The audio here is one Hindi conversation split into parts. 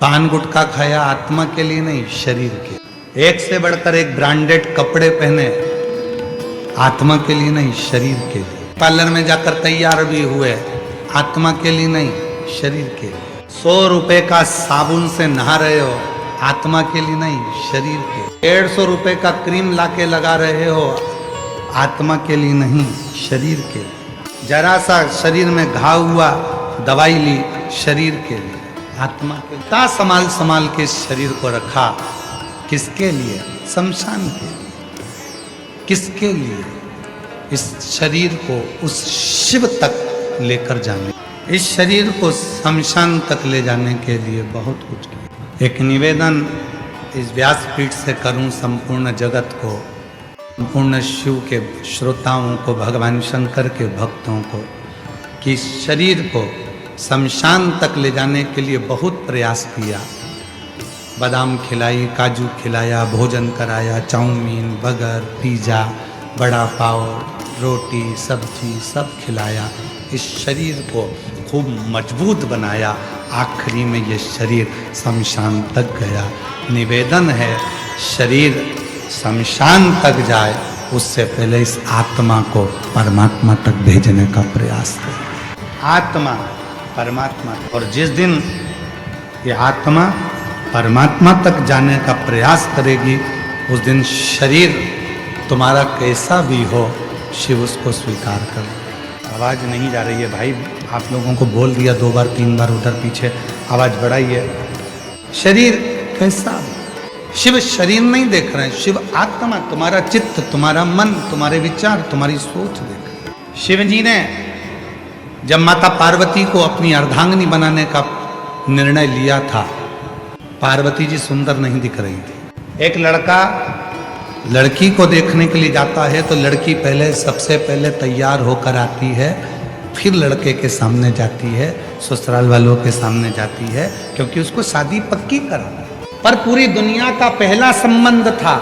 पान गुटखा खाया आत्मा के लिए नहीं, शरीर के। एक से बढ़कर एक ब्रांडेड कपड़े पहने, आत्मा के लिए नहीं, शरीर के लिए। पार्लर में जाकर तैयार भी हुए, आत्मा के लिए नहीं, शरीर के लिए। 100 रुपए का साबुन से नहा रहे हो, आत्मा के लिए नहीं, शरीर के। 150 रुपए का क्रीम लाके लगा रहे हो, आत्मा के लिए नहीं, शरीर के लिए। जरा सा शरीर में घाव हुआ, दवाई ली, शरीर के लिए, आत्मा के लिए। ता संभाल संभाल के शरीर को रखा, किसके लिए? शमशान के लिए। किसके लिए? इस शरीर को उस शिव तक लेकर जाने, इस शरीर को शमशान तक ले जाने के लिए बहुत कुछ किया। एक निवेदन इस व्यासपीठ से करूं संपूर्ण जगत को, संपूर्ण शिव के श्रोताओं को, भगवान शंकर के भक्तों को, कि इस शरीर को शमशान तक ले जाने के लिए बहुत प्रयास किया। बादाम खिलाई, काजू खिलाया, भोजन कराया, चाउमीन, बर्गर, पिज़्ज़ा, बड़ा पाव, रोटी, सब्जी सब खिलाया। इस शरीर को खूब मजबूत बनाया। आखिरी में ये शरीर शमशान तक गया। निवेदन है, शरीर शमशान तक जाए उससे पहले इस आत्मा को परमात्मा तक भेजने का प्रयास करें। आत्मा परमात्मा, और जिस दिन ये आत्मा परमात्मा तक जाने का प्रयास करेगी, उस दिन शरीर तुम्हारा कैसा भी हो, शिव उसको स्वीकार कर। आवाज़ नहीं जा रही है भाई, आप लोगों को बोल दिया 2 बार 3 बार उधर पीछे, आवाज़ बढ़ाइए। शरीर कैसा, शिव शरीर नहीं देख रहे हैं, शिव आत्मा, तुम्हारा चित्त, तुम्हारा मन, तुम्हारे विचार, तुम्हारी सोच देख रहे हैं। शिव जी ने जब माता पार्वती को अपनी अर्धांगिनी बनाने का निर्णय लिया था, पार्वती जी सुंदर नहीं दिख रही थी। एक लड़का लड़की को देखने के लिए जाता है तो लड़की सबसे पहले तैयार होकर आती है, फिर लड़के के सामने जाती है, ससुराल वालों के सामने जाती है, क्योंकि उसको शादी पक्की कराना। पर पूरी दुनिया का पहला संबंध था,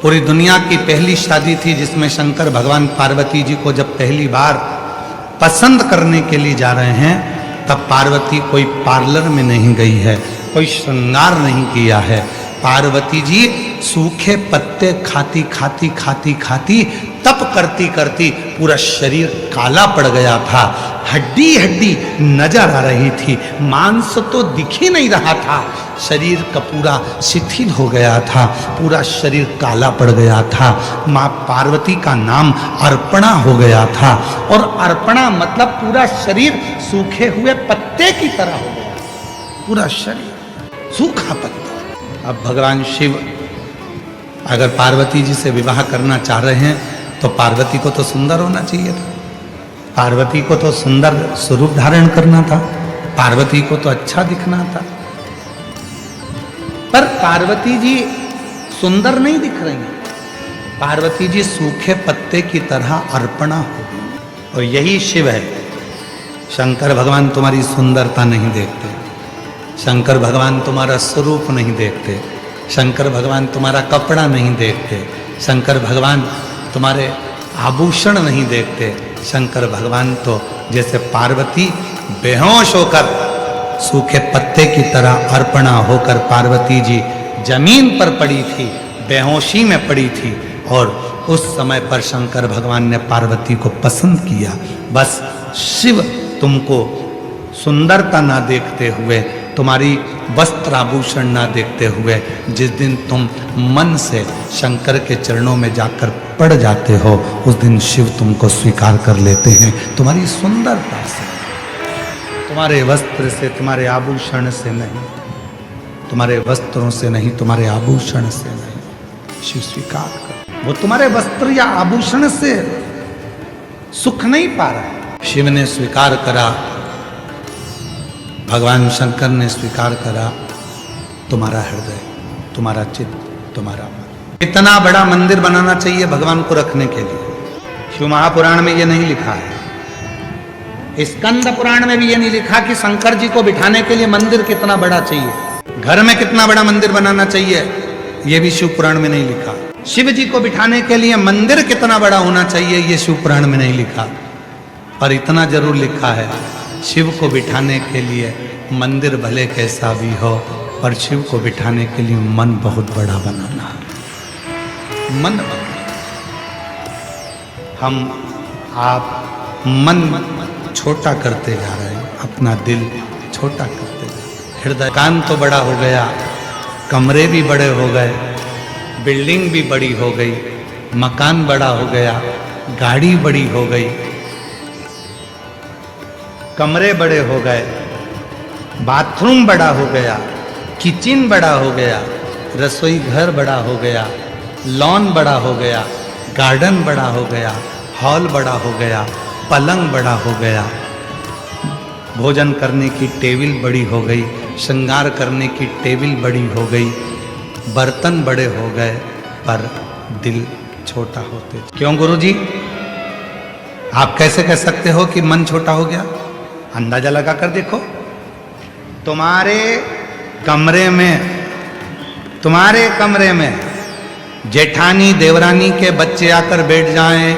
पूरी दुनिया की पहली शादी थी, जिसमें शंकर भगवान पार्वती जी को जब पहली बार पसंद करने के लिए जा रहे हैं, तब पार्वती कोई पार्लर में नहीं गई है, कोई श्रृंगार नहीं किया है। पार्वती जी सूखे पत्ते खाती खाती खाती खाती, तप करती करती पूरा शरीर काला पड़ गया था। हड्डी हड्डी नजर आ रही थी, मांस तो दिख ही नहीं रहा था। शरीर का पूरा शिथिल हो गया था, पूरा शरीर काला पड़ गया था। माँ पार्वती का नाम अर्पणा हो गया था, और अर्पणा मतलब पूरा शरीर सूखे हुए पत्ते की तरह हो गया, पूरा शरीर सूखा पत्ता। अब भगवान शिव अगर पार्वती जी से विवाह करना चाह रहे हैं, तो पार्वती को तो सुंदर होना चाहिए था, पार्वती को तो सुंदर स्वरूप धारण करना था, पार्वती को तो अच्छा दिखना था। पर पार्वती जी सुंदर नहीं दिख रही हैं, पार्वती जी सूखे पत्ते की तरह अर्पणा हो गई। और यही शिव है। शंकर भगवान तुम्हारी सुंदरता नहीं देखते, शंकर भगवान तुम्हारा स्वरूप नहीं देखते, शंकर भगवान तुम्हारा कपड़ा नहीं देखते, शंकर भगवान तुम्हारे आभूषण नहीं देखते। शंकर भगवान तो जैसे पार्वती बेहोश होकर सूखे पत्ते की तरह अर्पणा होकर पार्वती जी जमीन पर पड़ी थी, बेहोशी में पड़ी थी, और उस समय पर शंकर भगवान ने पार्वती को पसंद किया। बस शिव तुमको सुंदरता ना देखते हुए, तुम्हारी वस्त्र आभूषण ना देखते हुए, जिस दिन तुम मन से शंकर के चरणों में जाकर पड़ जाते हो, उस दिन शिव तुमको स्वीकार कर लेते हैं तुम्हारी सुंदरता से, तुम्हारे वस्त्र से, तुम्हारे आभूषण से नहीं, तुम्हारे वस्त्रों से नहीं, तुम्हारे आभूषण से नहीं। शिव स्वीकार कर, वो तुम्हारे वस्त्र या आभूषण से सुख नहीं पा रहा। शिव ने स्वीकार करा, भगवान शंकर ने स्वीकार करा तुम्हारा हृदय, तुम्हारा चित्त, तुम्हारा मन। इतना बड़ा मंदिर बनाना चाहिए भगवान को रखने के लिए। शिव महापुराण में ये नहीं लिखा है, स्कंद पुराण में भी ये नहीं लिखा कि शंकर जी को बिठाने के लिए मंदिर कितना बड़ा चाहिए, घर में कितना बड़ा मंदिर बनाना चाहिए, ये भी शिव पुराण में नहीं लिखा। शिव जी को बिठाने के लिए मंदिर कितना बड़ा होना चाहिए, ये शिव पुराण में नहीं लिखा। पर इतना जरूर लिखा है, शिव को बिठाने के लिए मंदिर भले कैसा भी हो, पर शिव को बिठाने के लिए मन बहुत बड़ा बनाना। मन हम आप मन छोटा करते जा रहे हैं, अपना दिल छोटा करते जा रहे हैं। हृदय कान तो बड़ा हो गया, कमरे भी बड़े हो गए, बिल्डिंग भी बड़ी हो गई, मकान बड़ा हो गया, गाड़ी बड़ी हो गई, कमरे बड़े हो गए, बाथरूम बड़ा हो गया, किचन बड़ा हो गया, रसोई घर बड़ा हो गया, लॉन बड़ा हो गया, गार्डन बड़ा हो गया, हॉल बड़ा हो गया, पलंग बड़ा हो गया, भोजन करने की टेबल बड़ी हो गई, श्रृंगार करने की टेबल बड़ी हो गई, बर्तन बड़े हो गए, पर दिल छोटा होते। क्यों गुरुजी? आप कैसे कह सकते हो कि मन छोटा हो गया? अंदाजा लगा कर देखो। तुम्हारे कमरे में जेठानी देवरानी के बच्चे आकर बैठ जाएं,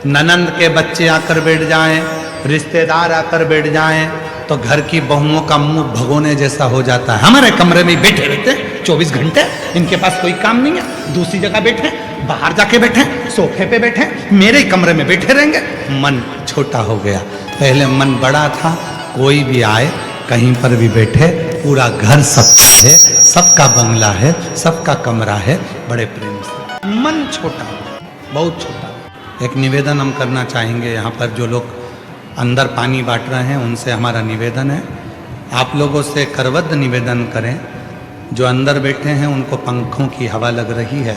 ननंद के बच्चे आकर बैठ जाएं, रिश्तेदार आकर बैठ जाएं, तो घर की बहुओं का मुंह भगोने जैसा हो जाता है। हमारे कमरे में बैठे रहते 24 घंटे, इनके पास कोई काम नहीं है, दूसरी जगह बैठे, बाहर जाके बैठे, सोफे पे बैठे, मेरे कमरे में बैठे रहेंगे। मन छोटा हो गया। पहले मन बड़ा था, कोई भी आए कहीं पर भी बैठे, पूरा घर सबका है, सबका बंगला है, सबका कमरा है, बड़े प्रेम से। मन छोटा हो गया, बहुत छोटा। एक निवेदन हम करना चाहेंगे, यहाँ पर जो लोग अंदर पानी बांट रहे हैं उनसे हमारा निवेदन है, आप लोगों से करबद्ध निवेदन करें, जो अंदर बैठे हैं उनको पंखों की हवा लग रही है,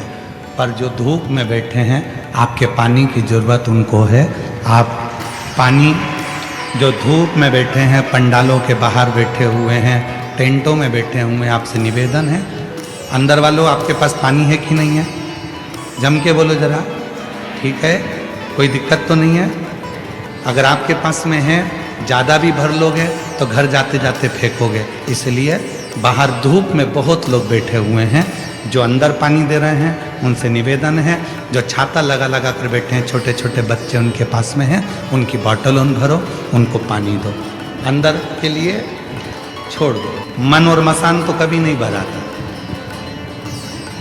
पर जो धूप में बैठे हैं आपके पानी की ज़रूरत उनको है। आप पानी, जो धूप में बैठे हैं, पंडालों के बाहर बैठे हुए हैं, टेंटों में बैठे हुए हैं, आपसे निवेदन है, अंदर वालों आपके पास पानी है कि नहीं है? जम के बोलो जरा, ठीक है? कोई दिक्कत तो नहीं है? अगर आपके पास में है, ज़्यादा भी भर लोगे तो घर जाते जाते फेंकोगे, इसलिए बाहर धूप में बहुत लोग बैठे हुए हैं, जो अंदर पानी दे रहे हैं उनसे निवेदन है, जो छाता लगा लगा कर बैठे हैं, छोटे छोटे बच्चे उनके पास में हैं, उनकी बॉटल उन भरो, उनको पानी दो, अंदर के लिए छोड़ दो। मन और मसान तो कभी नहीं भराता,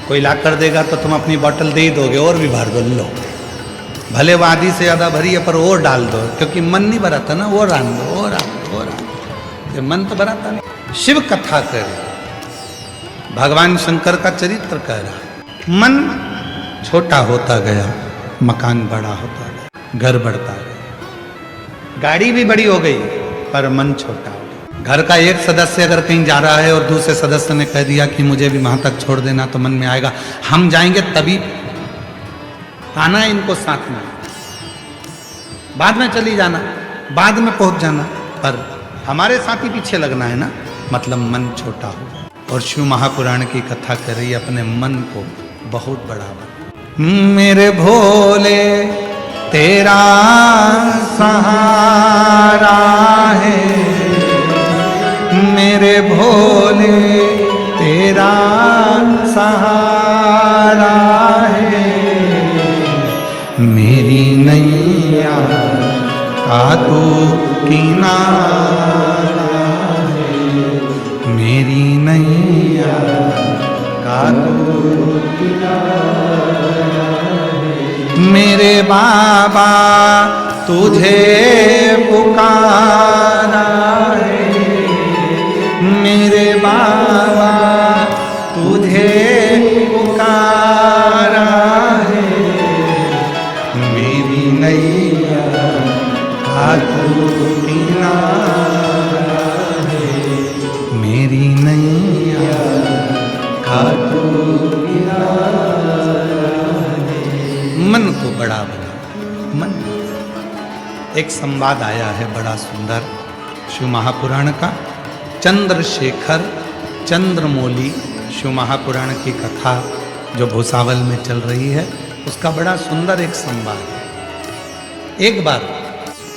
कोई ला कर देगा तो तुम अपनी बॉटल दे ही दोगे, और भी भर दो, लो भले वो आधी से ज़्यादा भरी है पर और डाल दो, क्योंकि मन नहीं भराता ना, वो रान दो, वो रान दो, वो रान दो, ये मन तो भराता नहीं। शिव कथा कर, भगवान शंकर का चरित्र कह रहा, मन छोटा होता गया, मकान बड़ा होता गया, घर बढ़ता गया, गाड़ी भी बड़ी हो गई, पर मन छोटा हो गया। घर का एक सदस्य अगर कहीं जा रहा है और दूसरे सदस्य ने कह दिया कि मुझे भी वहां तक छोड़ देना, तो मन में आएगा हम जाएंगे तभी आना है इनको साथ में, बाद में चली जाना, बाद में पहुंच जाना, पर हमारे साथ ही पीछे लगना है ना, मतलब मन छोटा हो गया। और शिव महापुराण की कथा कर रही है, अपने मन को बहुत बड़ा बना। मेरे भोले तेरा सहारा है, मेरे भोले तेरा सहारा है, मेरी नैया का तू किनारा है, मेरी नैया का तू किनारा है, मेरे बाबा तुझे पुकारा है, मेरे बाबा तुझे पुकारा है, मेरी नैया का तू किनारा है, मेरी नैया का तू किनारा है। मन को बड़ा बना, मन। एक संवाद आया है बड़ा सुंदर शिव महापुराण का, चंद्रशेखर चंद्रमौली शिव महापुराण की कथा जो भूसावल में चल रही है, उसका बड़ा सुंदर एक संवाद है। एक बार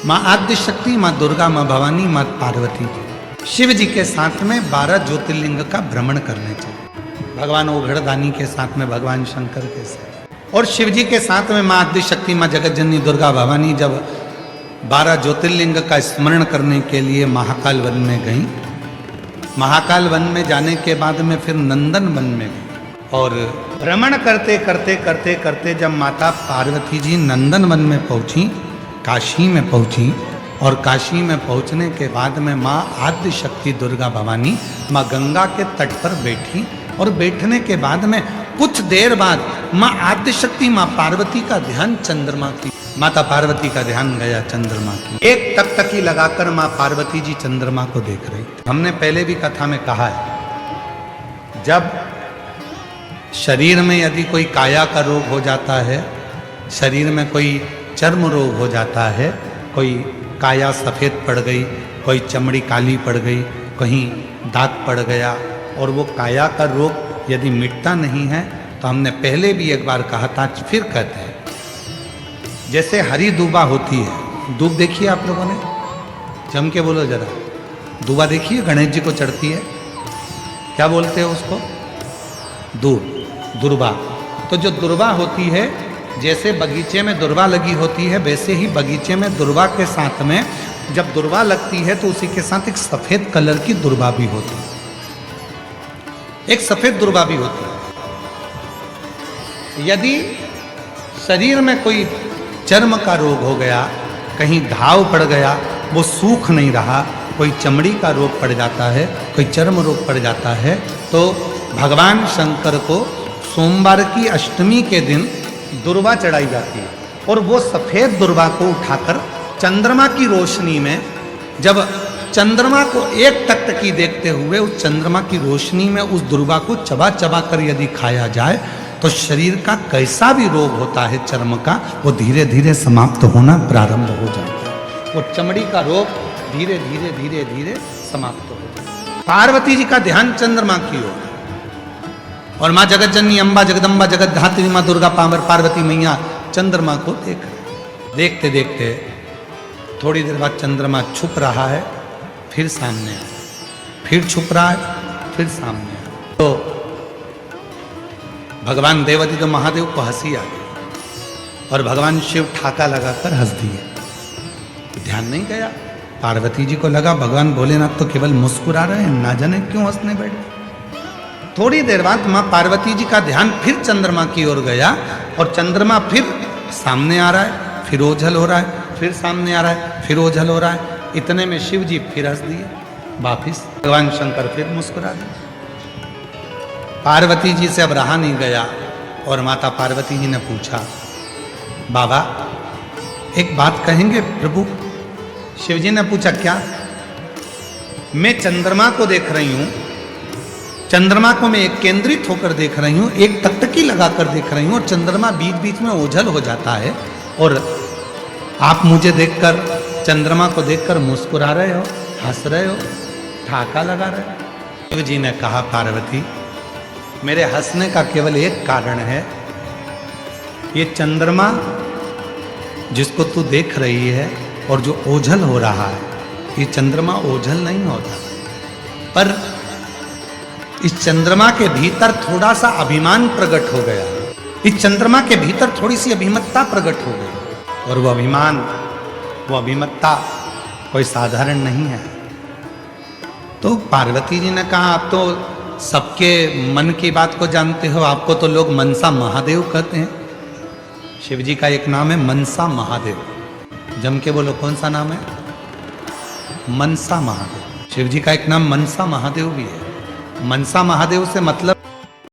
माँ आद्य शक्ति, माँ दुर्गा, माँ भवानी, माँ पार्वती जी शिव जी के साथ में 12 ज्योतिर्लिंग का भ्रमण करने चले। भगवान ओघड़दानी के साथ में भगवान शंकर के साथ, और शिव जी के साथ में माँ आद्य शक्ति, माँ जगतजननी दुर्गा भवानी जब 12 ज्योतिर्लिंग का स्मरण करने के लिए महाकाल वन में गई, महाकाल वन में जाने के बाद में फिर नंदन वन में गई और भ्रमण करते करते करते करते जब माता पार्वती जी नंदन वन में पहुंची, काशी में पहुंची, और काशी में पहुंचने के बाद में माँ आद्य शक्ति दुर्गा भवानी माँ गंगा के तट पर बैठी और बैठने के बाद में कुछ देर बाद माँ आद्य शक्ति माँ पार्वती का ध्यान चंद्रमा की, माता पार्वती का ध्यान गया चंद्रमा की। एक टकटकी लगाकर माँ पार्वती जी चंद्रमा को देख रही थी। हमने पहले भी कथा में कहा है, जब शरीर में यदि कोई काया का रोग हो जाता है, शरीर में कोई चर्म रोग हो जाता है, कोई काया सफ़ेद पड़ गई, कोई चमड़ी काली पड़ गई, कहीं दाग पड़ गया, और वो काया का रोग यदि मिटता नहीं है तो हमने पहले भी एक बार कहा था, फिर कहते हैं, जैसे हरी दूबा होती है, दूब देखिए आप लोगों ने, जम के बोलो जरा, दूबा देखिए गणेश जी को चढ़ती है, क्या बोलते हैं उसको? दूब, दुर्वा। तो जो दुर्वा होती है, जैसे बगीचे में दुर्वा लगी होती है, वैसे ही बगीचे में दुर्वा के साथ में जब दुर्वा लगती है तो उसी के साथ एक सफेद कलर की दुर्वा भी होती है, एक सफेद दुर्वा भी होती है। यदि शरीर में कोई चर्म का रोग हो गया, कहीं घाव पड़ गया, वो सूख नहीं रहा, कोई चमड़ी का रोग पड़ जाता है, कोई चर्म रोग पड़ जाता है, तो भगवान शंकर को सोमवार की अष्टमी के दिन दुर्वा चढ़ाई जाती है, और वो सफ़ेद दुर्वा को उठाकर चंद्रमा की रोशनी में, जब चंद्रमा को एक टकटकी देखते हुए उस चंद्रमा की रोशनी में उस दुर्वा को चबा चबा कर यदि खाया जाए तो शरीर का कैसा भी रोग होता है चर्म का, वो धीरे धीरे समाप्त होना प्रारंभ हो जाता है। वो चमड़ी का रोग धीरे धीरे धीरे धीरे समाप्त हो जाता है। पार्वती जी का ध्यान चंद्रमा की ओर, और माँ जगत जननी अम्बा जगदम्बा जगत धात्री माँ दुर्गा पार्वती मैया चंद्रमा को देख रहे। देखते देखते थोड़ी देर बाद चंद्रमा छुप रहा है, फिर सामने आया, फिर छुप रहा है, फिर सामने आया। तो भगवान देवादित्य महादेव को हंसी आ गई और भगवान शिव ठाका लगाकर हंस दिए। ध्यान नहीं गया, पार्वती जी को लगा भगवान भोलेनाथ तो केवल मुस्कुरा रहे हैं, ना जाने क्यों हंसने बैठे। थोड़ी देर बाद माँ पार्वती जी का ध्यान फिर चंद्रमा की ओर गया और चंद्रमा फिर सामने आ रहा है, फिर ओझल हो रहा है, फिर सामने आ रहा है, फिर ओझल हो रहा है। इतने में शिव जी फिर हंस दिए वापिस, भगवान शंकर फिर मुस्कुरा दिए। पार्वती जी से अब रहा नहीं गया और माता पार्वती जी ने पूछा, बाबा एक बात कहेंगे प्रभु? शिव जी ने पूछा, क्या? मैं चंद्रमा को देख रही हूं, चंद्रमा को मैं एक केंद्रित होकर देख रही हूं, एक टकटकी लगाकर देख रही हूं, और चंद्रमा बीच बीच में ओझल हो जाता है, और आप मुझे देखकर, चंद्रमा को देखकर मुस्कुरा रहे हो, हंस रहे हो, ठाका लगा रहे हो। शिव जी ने कहा, पार्वती मेरे हंसने का केवल एक कारण है, ये चंद्रमा जिसको तू देख रही है और जो ओझल हो रहा है, ये चंद्रमा ओझल नहीं होता, पर इस चंद्रमा के भीतर थोड़ा सा अभिमान प्रकट हो गया, इस चंद्रमा के भीतर थोड़ी सी अभिमत्ता प्रकट हो गई, और वो अभिमान, वो अभिमत्ता कोई साधारण नहीं है। तो पार्वती जी ने कहा, आप तो सबके मन की बात को जानते हो, आपको तो लोग मनसा महादेव कहते हैं। शिव जी का एक नाम है मनसा महादेव, जम के बोलो कौन सा नाम है? मनसा महादेव। शिव जी का एक नाम मनसा महादेव भी है। मनसा महादेव से मतलब